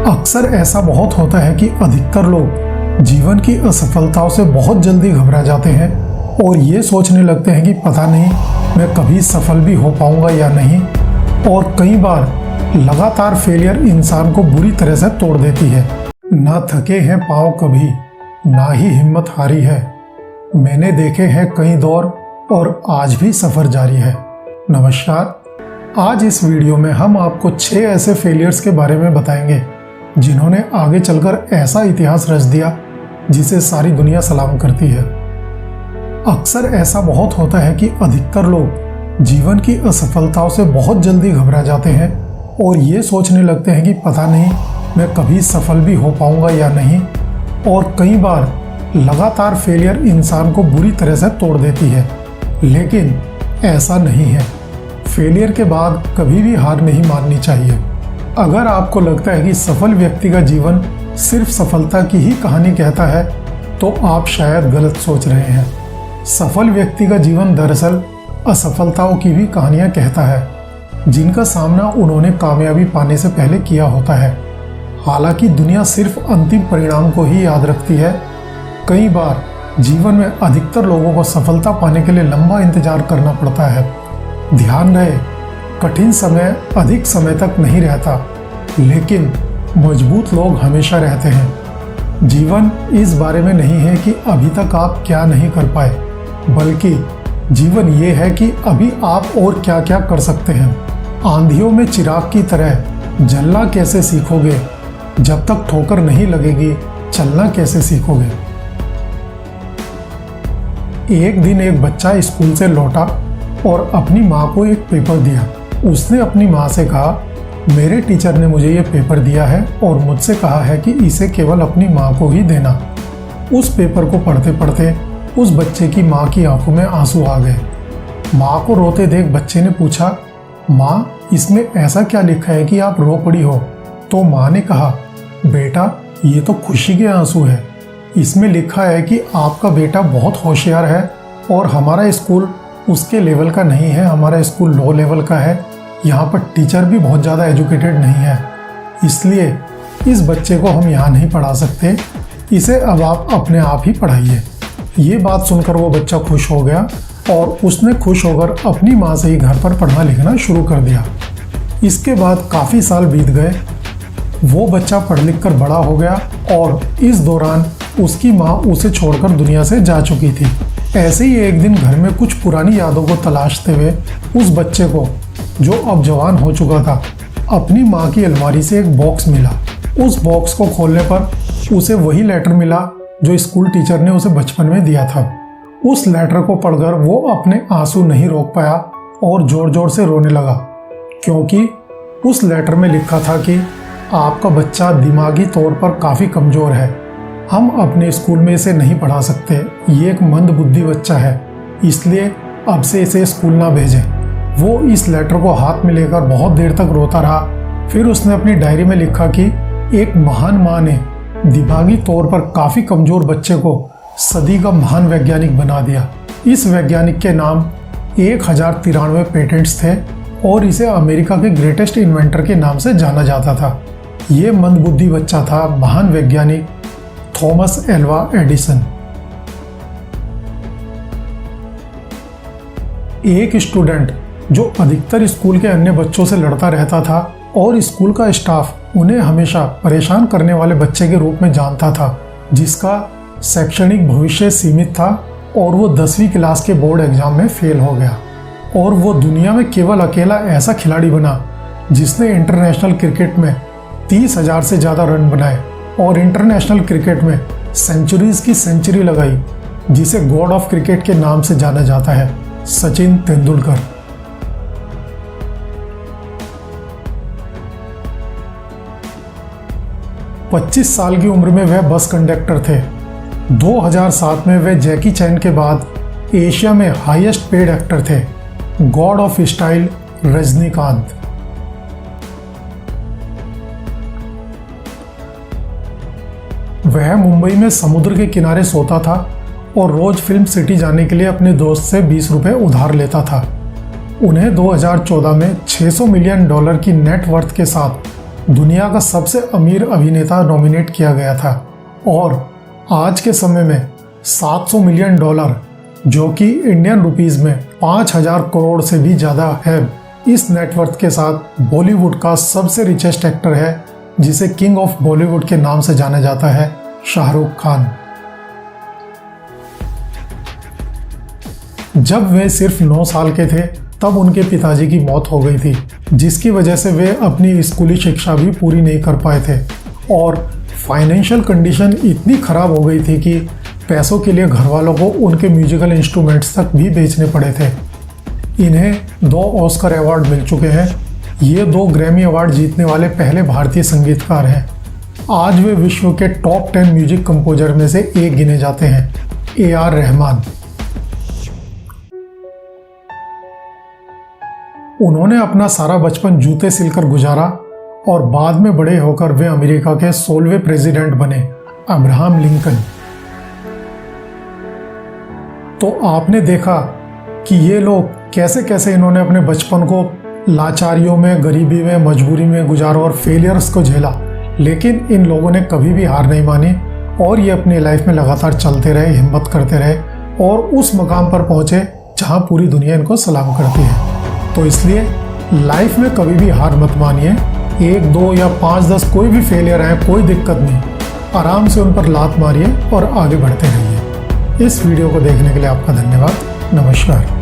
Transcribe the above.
अक्सर ऐसा बहुत होता है कि अधिकतर लोग जीवन की असफलताओं से बहुत जल्दी घबरा जाते हैं और ये सोचने लगते हैं कि पता नहीं मैं कभी सफल भी हो पाऊंगा या नहीं। और कई बार लगातार फेलियर इंसान को बुरी तरह से तोड़ देती है। ना थके हैं पाँव कभी, ना ही हिम्मत हारी है। मैंने देखे हैं कई दौर और आज भी सफर जारी है। नमस्कार, आज इस वीडियो में हम आपको 6 ऐसे फेलियर्स के बारे में बताएंगे जिन्होंने आगे चलकर ऐसा इतिहास रच दिया जिसे सारी दुनिया सलाम करती है। अक्सर ऐसा बहुत होता है कि अधिकतर लोग जीवन की असफलताओं से बहुत जल्दी घबरा जाते हैं और ये सोचने लगते हैं कि पता नहीं मैं कभी सफल भी हो पाऊंगा या नहीं। और कई बार लगातार फेलियर इंसान को बुरी तरह से तोड़ देती है, लेकिन ऐसा नहीं है। फेलियर के बाद कभी भी हार नहीं माननी चाहिए। अगर आपको लगता है कि सफल व्यक्ति का जीवन सिर्फ सफलता की ही कहानी कहता है, तो आप शायद गलत सोच रहे हैं। सफल व्यक्ति का जीवन दरअसल असफलताओं की भी कहानियां कहता है, जिनका सामना उन्होंने कामयाबी पाने से पहले किया होता है। हालांकि दुनिया सिर्फ अंतिम परिणाम को ही याद रखती है। कई बार जीवन में अधिकतर लोगों को सफलता पाने के लिए लंबा इंतजार करना पड़ता है। ध्यान रहे, कठिन समय अधिक समय तक नहीं रहता, लेकिन मजबूत लोग हमेशा रहते हैं। जीवन इस बारे में नहीं है कि अभी तक आप क्या नहीं कर पाए, बल्कि जीवन ये है कि अभी आप और क्या क्या कर सकते हैं। आंधियों में चिराग की तरह जलना कैसे सीखोगे, जब तक ठोकर नहीं लगेगी चलना कैसे सीखोगे। एक दिन एक बच्चा स्कूल से लौटा और अपनी माँ को एक पेपर दिया। उसने अपनी माँ से कहा, मेरे टीचर ने मुझे ये पेपर दिया है और मुझसे कहा है कि इसे केवल अपनी माँ को ही देना। उस पेपर को पढ़ते पढ़ते उस बच्चे की माँ की आंखों में आंसू आ गए। माँ को रोते देख बच्चे ने पूछा, माँ, इसमें ऐसा क्या लिखा है कि आप रो पड़ी हो? तो माँ ने कहा, बेटा, ये तो खुशी के आंसू है। इसमें लिखा है कि आपका बेटा बहुत होशियार है और हमारा स्कूल उसके लेवल का नहीं है, हमारा स्कूल लो लेवल का है। यहाँ पर टीचर भी बहुत ज़्यादा एजुकेटेड नहीं है, इसलिए इस बच्चे को हम यहाँ नहीं पढ़ा सकते, इसे अब आप अपने आप ही पढ़ाइए। ये बात सुनकर वो बच्चा खुश हो गया और उसने खुश होकर अपनी माँ से ही घर पर पढ़ना लिखना शुरू कर दिया। इसके बाद काफ़ी साल बीत गए। वो बच्चा पढ़ लिख कर बड़ा हो गया और इस दौरान उसकी माँ उसे छोड़कर दुनिया से जा चुकी थी। ऐसे ही एक दिन घर में कुछ पुरानी यादों को तलाशते हुए उस बच्चे को, जो अब जवान हो चुका था, अपनी माँ की अलमारी से एक बॉक्स मिला। उस बॉक्स को खोलने पर उसे वही लेटर मिला जो स्कूल टीचर ने उसे बचपन में दिया था। उस लेटर को पढ़कर वो अपने आंसू नहीं रोक पाया और जोर जोर से रोने लगा, क्योंकि उस लेटर में लिखा था कि आपका बच्चा दिमागी तौर पर काफ़ी कमज़ोर है, हम अपने स्कूल में इसे नहीं पढ़ा सकते, ये एक मंदबुद्धि बच्चा है, इसलिए अब से इसे स्कूल ना भेजें। वो इस लेटर को हाथ में लेकर बहुत देर तक रोता रहा। फिर उसने अपनी डायरी में लिखा कि एक महान माँ ने दिमागी तौर पर काफ़ी कमज़ोर बच्चे को सदी का महान वैज्ञानिक बना दिया। इस वैज्ञानिक के नाम 1093 पेटेंट्स थे और इसे अमेरिका के ग्रेटेस्ट इन्वेंटर के नाम से जाना जाता था। ये मंदबुद्धि बच्चा था महान वैज्ञानिक थॉमस एल्वा एडिसन। एक स्टूडेंट जो अधिकतर स्कूल के अन्य बच्चों से लड़ता रहता था और स्कूल का स्टाफ उन्हें हमेशा परेशान करने वाले बच्चे के रूप में जानता था, जिसका शैक्षणिक भविष्य सीमित था और वो 10वीं क्लास के बोर्ड एग्जाम में फेल हो गया। और वो दुनिया में केवल अकेला ऐसा खिलाड़ी बना जिसने इंटरनेशनल क्रिकेट में 30,000 से ज़्यादा रन बनाए और इंटरनेशनल क्रिकेट में सेंचुरीज की सेंचुरी लगाई, जिसे गॉड ऑफ क्रिकेट के नाम से जाना जाता है, सचिन तेंदुलकर। पच्चीस साल की उम्र में वह बस कंडक्टर थे। 2007 में वह जैकी चैन के बाद एशिया में हाईएस्ट पेड एक्टर थे, गॉड ऑफ स्टाइल रजनीकांत। वह मुंबई में समुद्र के किनारे सोता था और रोज फिल्म सिटी जाने के लिए अपने दोस्त से 20 रुपए उधार लेता था। उन्हें 2014 में $600 मिलियन की नेट वर्थ के साथ दुनिया का सबसे अमीर अभिनेता नॉमिनेट किया गया था और आज के समय में $700 मिलियन, जो कि इंडियन रुपीस में 5000 करोड़ से भी ज़्यादा है, इस नेटवर्थ के साथ बॉलीवुड का सबसे रिचेस्ट एक्टर है, जिसे किंग ऑफ बॉलीवुड के नाम से जाना जाता है, शाहरुख खान। जब वे सिर्फ 9 साल के थे तब उनके पिताजी की मौत हो गई थी, जिसकी वजह से वे अपनी स्कूली शिक्षा भी पूरी नहीं कर पाए थे और फाइनेंशियल कंडीशन इतनी खराब हो गई थी कि पैसों के लिए घर वालों को उनके म्यूजिकल इंस्ट्रूमेंट्स तक भी बेचने पड़े थे। इन्हें 2 ऑस्कर अवार्ड मिल चुके हैं। ये 2 ग्रैमी अवार्ड जीतने वाले पहले भारतीय संगीतकार हैं। आज वे विश्व के टॉप 10 म्यूजिक कंपोजर में से एक गिने जाते हैं, AR रहमान। उन्होंने अपना सारा बचपन जूते सिलकर गुजारा और बाद में बड़े होकर वे अमेरिका के 16वें प्रेसिडेंट बने, अब्राहम लिंकन। तो आपने देखा कि ये लोग कैसे कैसे इन्होंने अपने बचपन को लाचारियों में, गरीबी में, मजबूरी में गुजारा और फेलियर्स को झेला, लेकिन इन लोगों ने कभी भी हार नहीं मानी और ये अपनी लाइफ में लगातार चलते रहे, हिम्मत करते रहे और उस मकाम पर पहुंचे जहां पूरी दुनिया इनको सलाम करती है। तो इसलिए लाइफ में कभी भी हार मत मानिए। 1, 2 या 5, 10 कोई भी फेलियर है, कोई दिक्कत नहीं, आराम से उन पर लात मारिए और आगे बढ़ते रहिए। इस वीडियो को देखने के लिए आपका धन्यवाद। नमस्कार।